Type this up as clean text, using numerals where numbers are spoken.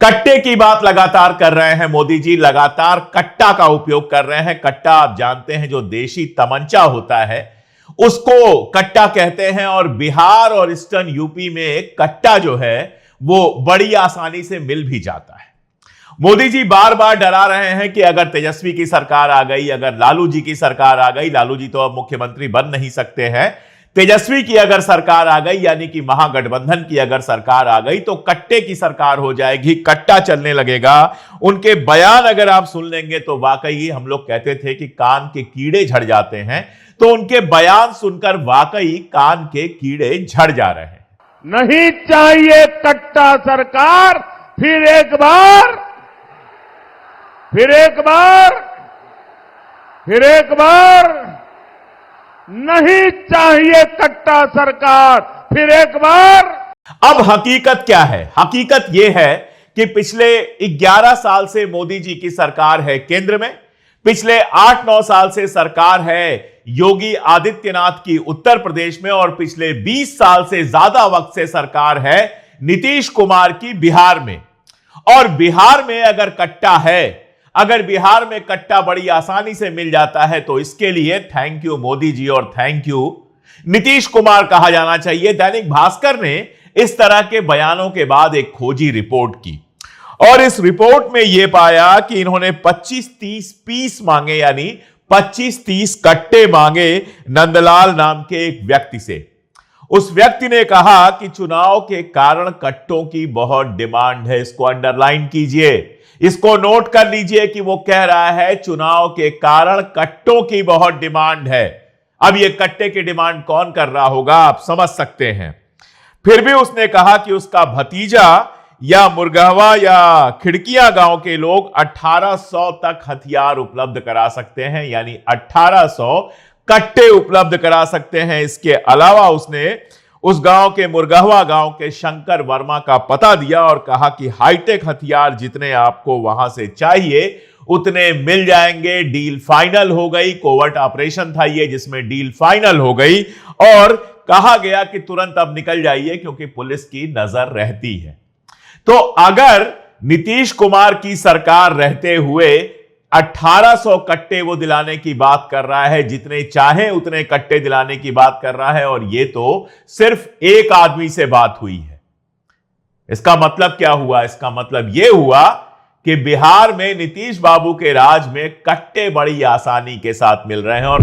कट्टे की बात लगातार कर रहे हैं मोदी जी, लगातार कट्टा का उपयोग कर रहे हैं। कट्टा आप जानते हैं जो देशी तमंचा होता है उसको कट्टा कहते हैं, और बिहार और ईस्टर्न यूपी में कट्टा जो है वो बड़ी आसानी से मिल भी जाता है। मोदी जी बार बार डरा रहे हैं कि अगर तेजस्वी की सरकार आ गई, अगर लालू जी की सरकार आ गई, लालू जी तो अब मुख्यमंत्री बन नहीं सकते हैं, तेजस्वी की अगर सरकार आ गई यानी कि महागठबंधन की अगर सरकार आ गई तो कट्टे की सरकार हो जाएगी, कट्टा चलने लगेगा। उनके बयान अगर आप सुन लेंगे तो वाकई हम लोग कहते थे कि कान के कीड़े झड़ जाते हैं, तो उनके बयान सुनकर वाकई कान के कीड़े झड़ जा रहे हैं। नहीं चाहिए कट्टा सरकार, फिर एक बार नहीं चाहिए कट्टा सरकार, फिर एक बार। अब हकीकत क्या है? हकीकत यह है कि पिछले 11 साल से मोदी जी की सरकार है केंद्र में, पिछले 8-9 साल से सरकार है योगी आदित्यनाथ की उत्तर प्रदेश में, और पिछले 20 साल से ज्यादा वक्त से सरकार है नीतीश कुमार की बिहार में। और बिहार में अगर कट्टा है, अगर बिहार में कट्टा बड़ी आसानी से मिल जाता है, तो इसके लिए थैंक यू मोदी जी और थैंक यू नीतीश कुमार कहा जाना चाहिए। दैनिक भास्कर ने इस तरह के बयानों के बाद एक खोजी रिपोर्ट की, और इस रिपोर्ट में यह पाया कि इन्होंने 25-30 पीस मांगे, यानी 25-30 कट्टे मांगे नंदलाल नाम के एक व्यक्ति से। उस व्यक्ति ने कहा कि चुनाव के कारण कट्टों की बहुत डिमांड है। इसको अंडरलाइन कीजिए, इसको नोट कर लीजिए कि वो कह रहा है चुनाव के कारण कट्टों की बहुत डिमांड है। अब ये कट्टे की डिमांड कौन कर रहा होगा आप समझ सकते हैं। फिर भी उसने कहा कि उसका भतीजा या मुरगहवा या खिड़कियां गांव के लोग 1800 तक हथियार उपलब्ध करा सकते हैं, यानी 1800 कट्टे उपलब्ध करा सकते हैं। इसके अलावा उसने उस गांव के मुरगहवा गांव के शंकर वर्मा का पता दिया और कहा कि हाईटेक हथियार जितने आपको वहां से चाहिए उतने मिल जाएंगे। डील फाइनल हो गई। कोवर्ट ऑपरेशन था ये जिसमें डील फाइनल हो गई, और कहा गया कि तुरंत अब निकल जाइए क्योंकि पुलिस की नजर रहती है। तो अगर नीतीश कुमार की सरकार रहते हुए 1800 कट्टे वो दिलाने की बात कर रहा है, जितने चाहे उतने कट्टे दिलाने की बात कर रहा है, और ये तो सिर्फ एक आदमी से बात हुई है। इसका मतलब क्या हुआ? इसका मतलब यह हुआ कि बिहार में नीतीश बाबू के राज में कट्टे बड़ी आसानी के साथ मिल रहे हैं। और